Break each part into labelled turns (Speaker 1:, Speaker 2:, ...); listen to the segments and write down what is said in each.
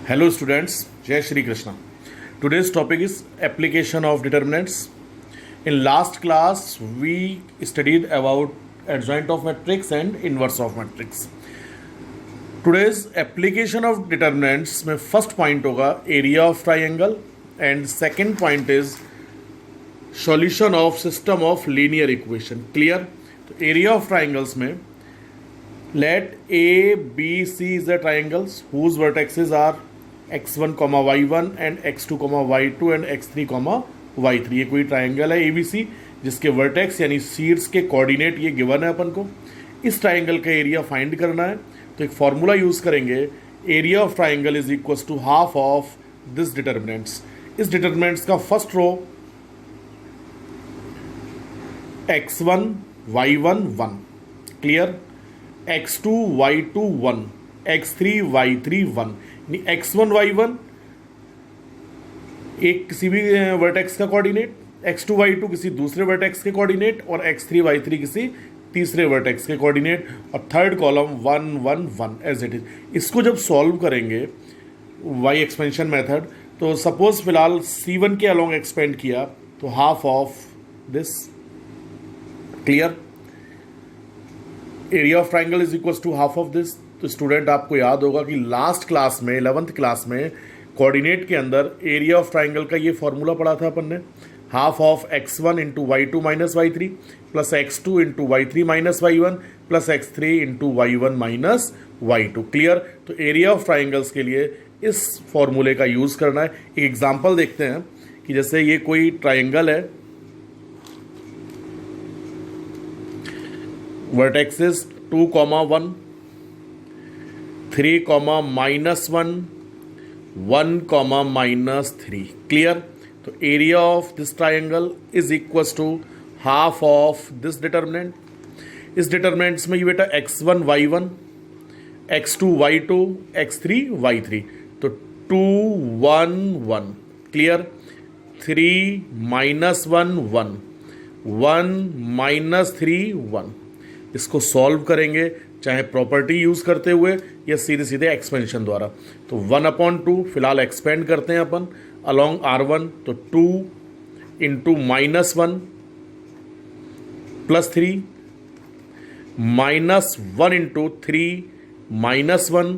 Speaker 1: Hello students, Jai Shri Krishna. Today's topic is application of determinants. In last class we studied about adjoint of matrix and inverse of matrix. Today's application of determinants में first point होगा area of triangle and second point is solution of system of linear equation. Clear? तो area of triangles में let A, B, C is the triangles whose vertices are x1, y1 and x2, y2 and x3, y3. ये कोई triangle है ABC जिसके vertex यानी seeds के coordinate ये given है अपन को. इस ट्राइंगल का एरिया फाइंड करना है तो एक फॉर्मूला यूज करेंगे. Area of triangle is equal to half of this determinants. इस डिटर्मिनेंट्स का first row x1, y1 1. Clear? x2, y2 1, x3, y3 1. x1, y1 एक किसी भी वर्टेक्स का कोऑर्डिनेट, x2, y2 किसी दूसरे वर्टेक्स के कोऑर्डिनेट और x3, y3 किसी तीसरे वर्टेक्स के कोऑर्डिनेट और third column 1 1 1 as it is. इसको जब सॉल्व करेंगे y एक्सपेंशन मेथड तो सपोज फिलहाल c1 के अलोंग एक्सपेंड किया तो half of this. Clear? Area of triangle is equal to half of this. तो स्टूडेंट आपको याद होगा कि लास्ट क्लास में 11th क्लास में कोऑर्डिनेट के अंदर एरिया ऑफ ट्राइंगल का ये फॉर्मूला पढ़ा था अपन ने. Half of x1 into y2 minus y3 plus x2 into y3 minus y1 plus x3 into y1 minus y2. Clear? तो एरिया ऑफ ट्राइंगल्स के लिए इस फॉर्मूले का यूज़ करना है. एक एग्जाम्पल देखते हैं कि जैसे ये कोई ट्राइंगल है, वर्टेक्सेस 2, 1, 3, -1, 1, -3. क्लियर? तो area of this triangle is equal to half of this determinant. इस डिटर्मिनेंट्स में ये बेटा x1, y1, x2, y2, x3, y3. तो 2 1 1. क्लियर? 3 -1 1, 1 -3 1. इसको सॉल्व करेंगे चाहे प्रॉपर्टी यूज करते हुए या सीधे सीधे एक्सपेंशन द्वारा. तो 1/2 फिलहाल एक्सपेंड करते हैं अपन अलोंग R1. तो 2 into -1 plus 3 -1 into 3 -1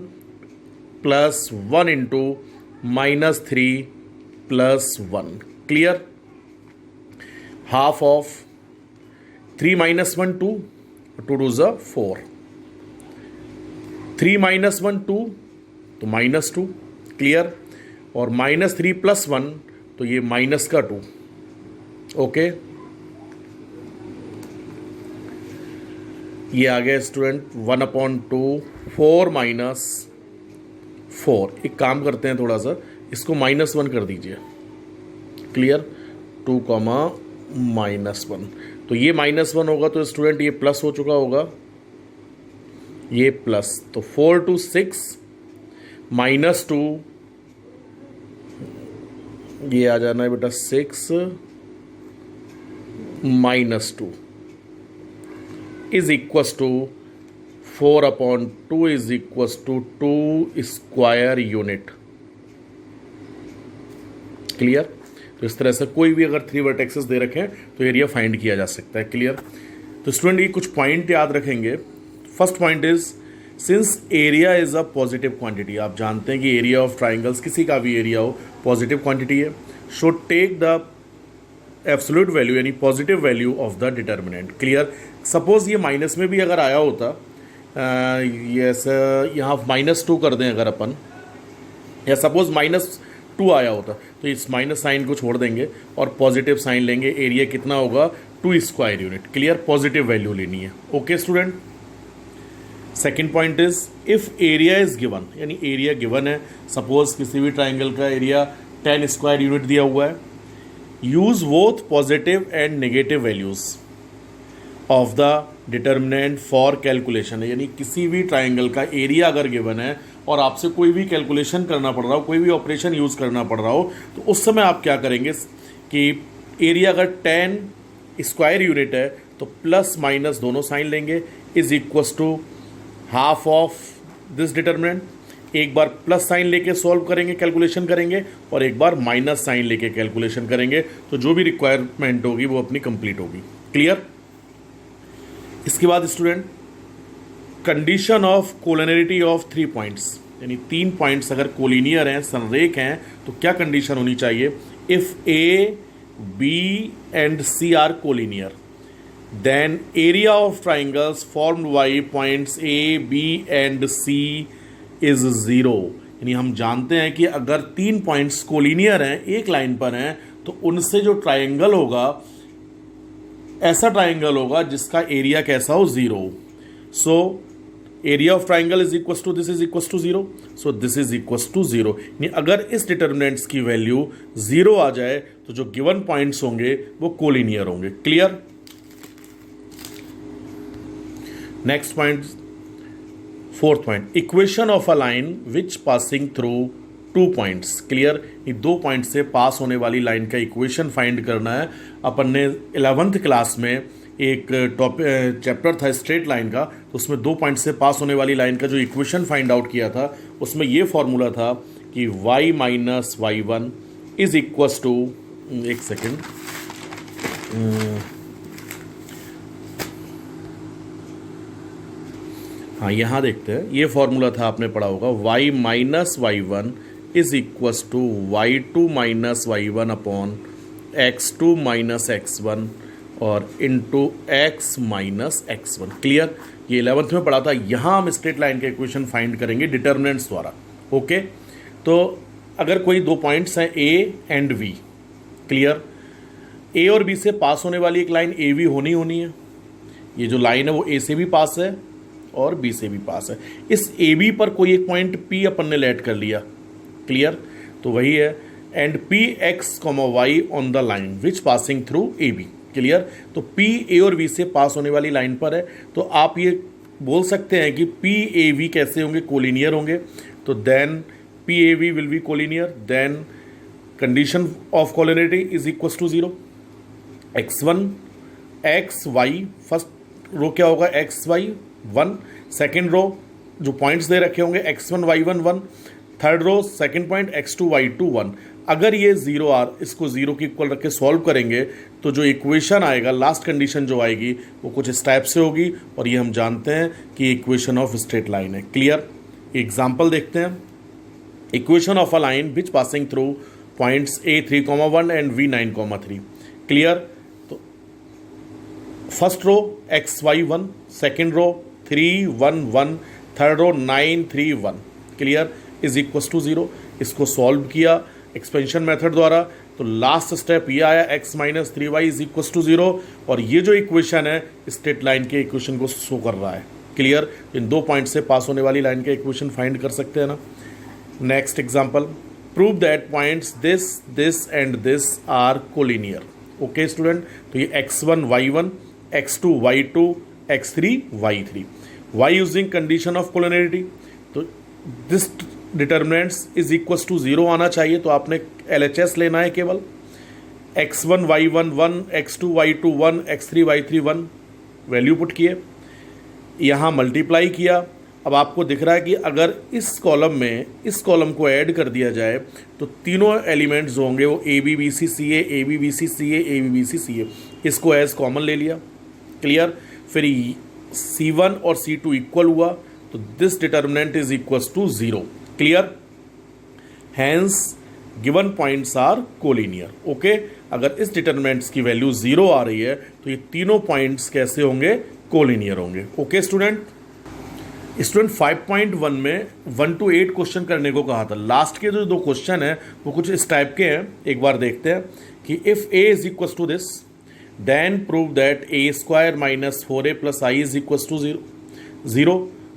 Speaker 1: plus 1 into -3 plus 1. Clear? Half of 3 -1 2, 2 2 is 4. 3 -1 2 तो -2. क्लियर? और -3 प्लस 1 तो ये माइनस का 2. ओके, ये आ गया स्टूडेंट 1/2 4 -4. एक काम करते हैं, थोड़ा सा इसको -1 कर दीजिए. क्लियर? 2, -1. तो ये -1 होगा तो स्टूडेंट ये प्लस हो चुका होगा, ये प्लस. तो 4 to 6 -2, ये आ जाना है बेटा 6 -2 is equals to 4/2 is equals to 2 square unit. Clear? तो इस तरह से कोई भी अगर 3 वर्टेक्सेस दे रखे हैं तो एरिया फाइंड किया जा सकता है. क्लियर? तो स्टूडेंट ये कुछ पॉइंट याद रखेंगे. First point is since area is a positive quantity. आप जानते हैं कि एरिया ऑफ ट्राइंगल्स किसी का भी एरिया हो पॉजिटिव क्वांटिटी है. Should take the absolute value यानी positive value of the determinant. Clear? Suppose ये माइनस में भी अगर आया होता, ये यहाँ -2 कर दें अगर अपन, या सपोज -2 आया होता तो इस माइनस साइन को छोड़ देंगे और पॉजिटिव साइन लेंगे. एरिया कितना होगा? 2 square unit. Clear? Positive value लेनी है. Okay student. Second point is if area is given, यानी एरिया गिवन है. सपोज किसी भी ट्राइंगल का एरिया 10 स्क्वायर यूनिट दिया हुआ है. Use both positive and negative values of the determinant for calculation. यानी किसी भी ट्राइंगल का एरिया अगर गिवन है और आपसे कोई भी कैलकुलेशन करना पड़ रहा हो, कोई भी ऑपरेशन यूज़ करना पड़ रहा हो, तो उस समय आप क्या करेंगे कि एरिया अगर 10 स्क्वायर यूनिट है तो प्लस माइनस दोनों साइन लेंगे. Is equals to half of this determinant. एक बार प्लस साइन लेके सॉल्व करेंगे, कैलकुलेशन करेंगे, और एक बार माइनस साइन लेके कैलकुलेशन करेंगे, तो जो भी रिक्वायरमेंट होगी वो अपनी कंप्लीट होगी। क्लियर? इसके बाद student, condition of collinearity of 3 points, यानी 3 पॉइंट्स अगर कोलिनियर हैं, संरेख हैं, तो क्या कंडीशन होनी चाहिए? If A B and C are collinear, then area of triangles formed by points A B and C is 0। यानी हम जानते हैं कि अगर 3 पॉइंट्स कोलिनियर हैं, एक लाइन पर हैं, तो उनसे जो ट्राइंगल होगा, ऐसा ट्राइंगल होगा जिसका एरिया कैसा हो? 0। So area of triangle is equal to this is equal to 0, so this is equal to 0। यानी अगर इस डिटर्मिनेंट्स की वैल्यू 0 आ जाए तो जो गिवन पॉइंट्स होंगे वो कोलिनियर होंगे। Clear? Next point, 4th point, equation of a line which passing through 2 points. Clear? ये 2 पॉइंट से पास होने वाली लाइन का इक्वेशन फाइंड करना है। अपन ने 11th क्लास में एक चैप्टर था स्ट्रेट लाइन का, तो उसमें 2 पॉइंट से पास होने वाली लाइन का जो इक्वेशन फाइंड आउट किया था, उसमें ये फॉर्मूला था कि y minus y1 is equals to, एक सेकेंड, हाँ यहाँ देखते हैं, ये फॉर्मूला था, आपने पढ़ा होगा, y minus y1 is equals to y2 minus y1 upon x2 minus x1 और into x minus x1। Clear? ये 11th में पढ़ा था। यहाँ हम स्ट्रेट लाइन के इक्वेशन फाइंड करेंगे डिटर्मिनेंट्स द्वारा। ओके, तो अगर कोई 2 पॉइंट्स हैं a and v, clear, a और b से पास होने वाली एक लाइन a v होनी है। ये जो लाइन है वो a से भी पास है और b से भी पास है। इस a b पर कोई एक पॉइंट p अपन ने लेट कर लिया। क्लियर? तो वही है, and P X Y on the line which passing through A B. Clear? तो P A और V से पास होने वाली लाइन पर है, तो आप ये बोल सकते हैं कि P A V कैसे होंगे? कोलिनियर होंगे। तो then P A V will be collinear, then condition of collinearity is equal to 0। x1 x y, first row क्या होगा? x y 1, सेकेंड रो जो पॉइंट्स दे रखे होंगे x1 y1 1, third row second point x2 y2 1। अगर ये 0 are, इसको 0 के equal रख के सॉल्व करेंगे तो जो इक्वेशन आएगा, लास्ट कंडीशन जो आएगी वो कुछ इस टाइप से होगी, और ये हम जानते हैं कि इक्वेशन ऑफ स्ट्रेट लाइन है। क्लियर? एग्जाम्पल देखते हैं। Equation of a line which passing through points A3,1 and V9,3। Clear? तो first row XY1, second row 3 1 1, third row 9 3 1। Clear? Is equal to 0। इसको सॉल्व किया एक्सपेंशन मेथड द्वारा, तो last step ये आया x minus 3y is equal to 0, और ये जो इक्वेशन है स्ट्रेट लाइन के इक्वेशन को शो कर रहा है। क्लियर? इन 2 पॉइंट से पास होने वाली लाइन का इक्वेशन फाइंड कर सकते हैं ना। Next example, prove that points this this and this are collinear. Okay student, तो ये x1 y1, x2 y2, x3 y3, y using condition of collinearity, तो this determinants is equal to 0 आना चाहिए। तो आपने LHS लेना है केवल, x1 y1 1, x2 y2 1, x3 y3 1, value put किए, यहाँ मल्टीप्लाई किया। अब आपको दिख रहा है कि अगर इस कॉलम में इस कॉलम को ऐड कर दिया जाए तो तीनों एलिमेंट्स जो होंगे वो A B B C C A, A B B C C A, A B B C C A, इसको एज कॉमन ले लिया। क्लियर? फिर C1 और C2 इक्वल हुआ, तो this determinant is equal to 0। Clear? Hence given points are collinear. Okay, अगर इस determinants की वैल्यू 0 आ रही है तो ये तीनों पॉइंट्स कैसे होंगे? कोलिनियर होंगे। ओके स्टूडेंट, 5.1 में 1 to 8 क्वेश्चन करने को कहा था। लास्ट के जो 2 क्वेश्चन हैं वो कुछ इस टाइप के हैं, एक बार देखते हैं कि if a is equal to this then prove that a² minus 4a plus i is equal to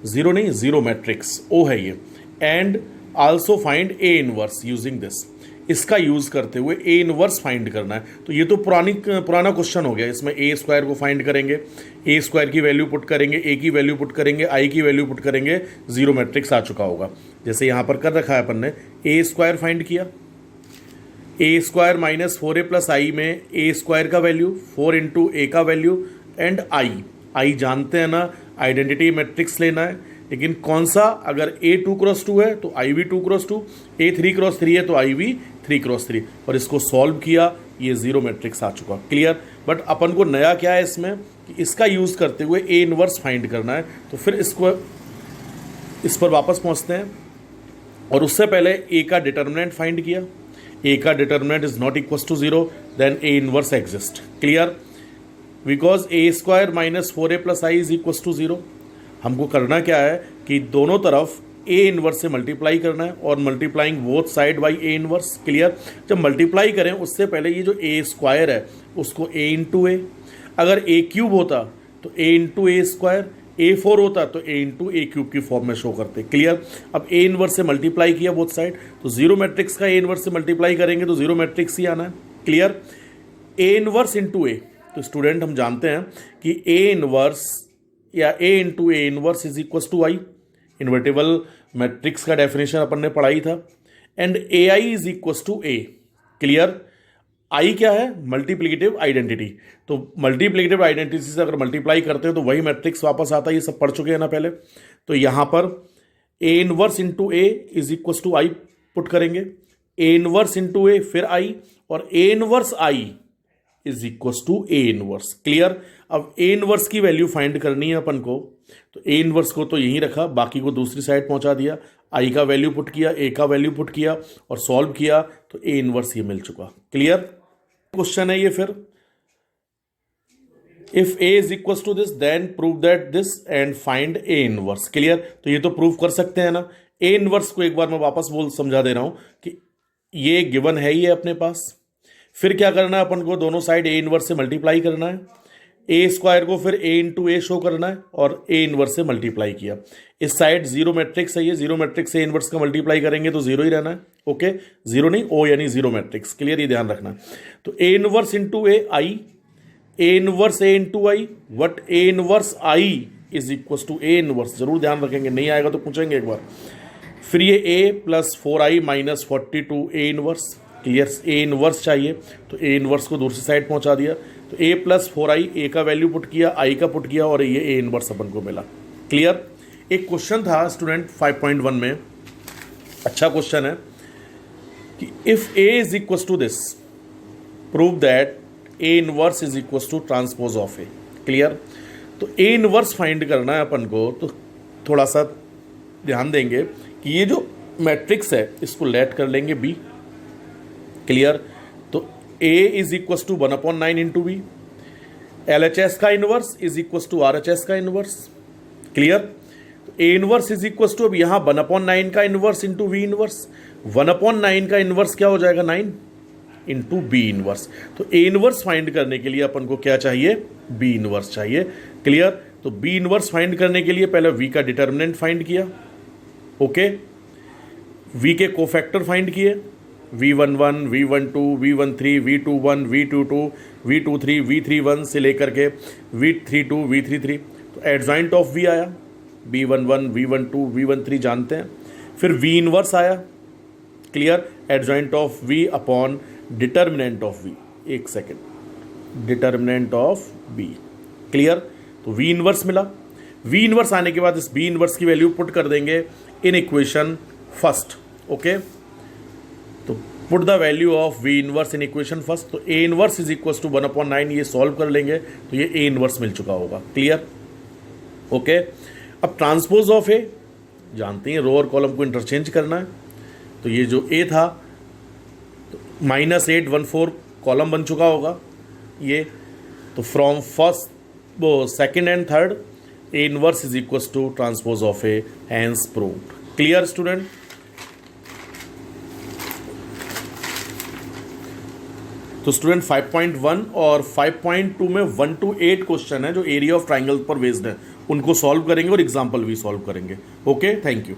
Speaker 1: 0 नहीं, 0 मैट्रिक्स O है ये, and also find A inverse using this. इसका यूज करते हुए A इनवर्स फाइंड करना है। तो ये तो पुराना क्वेश्चन हो गया। इसमें A² को फाइंड करेंगे, A² की वैल्यू पुट करेंगे, A की वैल्यू पुट करेंगे, I की वैल्यू पुट करेंगे, 0 मैट्रिक्स आ चुका होगा। जैसे यहाँ पर कर रखा है अपन ने, A² फाइंड किया, A² minus 4a plus i में A² का वैल्यू 4 इंटू A का वैल्यू एंड I जानते हैं ना, आइडेंटिटी मैट्रिक्स लेना है। लेकिन कौन सा, अगर A 2 क्रॉस 2 है तो I भी 2 क्रॉस 2, A 3 क्रॉस 3 है तो I भी 3 क्रॉस 3, और इसको सॉल्व किया, ये जीरो मैट्रिक्स आ चुका। क्लियर। बट अपन को नया क्या है इसमें कि इसका यूज़ करते हुए A इनवर्स फाइंड करना है, तो फिर इसको इस पर वापस पहुंचते हैं, और उससे पहले A का डिटर्मिनेंट फाइंड किया। A का determinant is not equal to 0, then A inverse exist. Clear. Because A square minus 4A plus I is equal to 0। हमको करना क्या है कि दोनों तरफ A इनवर्स से मल्टीप्लाई करना है, और multiplying both side by A inverse. Clear. जब मल्टीप्लाई करें उससे पहले ये जो A स्क्वायर है उसको A इंटू A, अगर A क्यूब होता तो A into A square, A4 होता तो A इंटू A क्यूब की फॉर्म में शो करते। क्लियर। अब A इनवर्स से मल्टीप्लाई किया बोथ साइड, तो जीरो मैट्रिक्स का A इनवर्स से मल्टीप्लाई करेंगे तो जीरो मैट्रिक्स ही आना है। Clear. A inverse into A, तो स्टूडेंट हम जानते हैं कि A इनवर्स या A into A inverse is equal to I. Invertible matrix का डेफिनेशन अपन ने पढ़ाई था, and AI is equal to A। Clear. I क्या है, मल्टीप्लिकेटिव आइडेंटिटी, तो मल्टीप्लिकेटिव आइडेंटिटी से अगर मल्टीप्लाई करते हो तो वही मैट्रिक्स वापस आता है, ये सब पढ़ चुके हैं ना पहले। तो यहां पर A inverse into A is equal to I put करेंगे, A इनवर्स इंटू A फिर आई, और A inverse I is equal to A inverse. Clear. अब A इनवर्स की वैल्यू फाइंड करनी है अपन को, तो A इनवर्स को तो यहीं रखा, बाकी को दूसरी साइड पहुंचा दिया, आई का वैल्यू पुट किया, A का वैल्यू पुट किया और सॉल्व किया, तो A इनवर्स ये मिल चुका। क्लियर। क्वेश्चन है ये फिर, if A is equal to this then prove that this and find A inverse. Clear. तो ये तो प्रूव कर सकते हैं ना। A इनवर्स को एक बार मैं वापस समझा दे रहा हूं कि ये गिवन है ही है अपने पास। फिर क्या करना है अपन को, दोनों साइड A इनवर्स से मल्टीप्लाई करना है, A स्क्वायर को फिर A इंटू A शो करना है, और A इनवर्स से मल्टीप्लाई किया। इस साइड जीरो मैट्रिक्स है, ये जीरो मैट्रिक्स से इनवर्स का मल्टीप्लाई करेंगे तो जीरो ही रहना है। ओके, जीरो नहीं, O यानी जीरो मैट्रिक्स। क्लियर, ये ध्यान रखना। तो A inverse into A I, A inverse A into I, what A inverse I is equal to A inverse. जरूर ध्यान रखेंगे, नहीं आएगा तो पूछेंगे एक बार। फिर ये A plus 4i minus 42 A inverse. Clear. A inverse चाहिए तो A इनवर्स को दूसरी साइड पहुंचा दिया, तो A प्लस 4i, A का वैल्यू पुट किया, I का पुट किया, और ये A इनवर्स अपन को मिला। क्लियर। एक क्वेश्चन था स्टूडेंट 5.1 में, अच्छा क्वेश्चन है कि if A is equal to this prove that A inverse is equal to transpose of A। Clear. तो A इनवर्स फाइंड करना है अपन को, तो थोड़ा सा ध्यान देंगे कि ये जो मैट्रिक्स है इसको लेट कर लेंगे B। क्लियर। तो A is equal to 1/9 into B, LHS का inverse is equal to RHS का इनवर्स। क्लियर। तो A inverse is equal to, अब यहां 1/9 का इनवर्स इंटू V इनवर्स, 1/9 का इनवर्स क्या हो जाएगा, 9 इंटू B इनवर्स। तो A इनवर्स फाइंड करने के लिए अपन को क्या चाहिए, B इनवर्स चाहिए। क्लियर। तो B इनवर्स फाइंड करने के लिए पहले V का डिटर्मिनेंट फाइंड किया। ओके, V के कोफैक्टर फाइंड किए, V11, V12, V13, V21, V22, V23, V31 से लेकर के V32, V33। तो एडजॉइंट ऑफ V आया, V11, V12, V13 जानते हैं। फिर V इनवर्स आया। Clear. Adjoint of V upon determinant of V। एक second, determinant of B। Clear. तो V इनवर्स मिला। V इनवर्स आने के बाद इस B इनवर्स की वैल्यू पुट कर देंगे इन इक्वेशन फर्स्ट। ओके, तो put the value of V inverse in equation first. तो A inverse is equal to 1/9, ये सॉल्व कर लेंगे तो ये A इनवर्स मिल चुका होगा। क्लियर। ओके, अब ट्रांसपोज ऑफ A जानते हैं, रो और कॉलम को इंटरचेंज करना है। तो ये जो A था तो -814 कॉलम बन चुका होगा ये। तो फ्रॉम फर्स्ट वो second and third A inverse is equal to transpose of A, hence proved. Clear student. तो स्टूडेंट 5.1 और 5.2 में 1 to 8 क्वेश्चन है जो एरिया ऑफ ट्राइंगल पर बेस्ड है, उनको सॉल्व करेंगे और एग्जाम्पल भी सॉल्व करेंगे। Okay, thank you.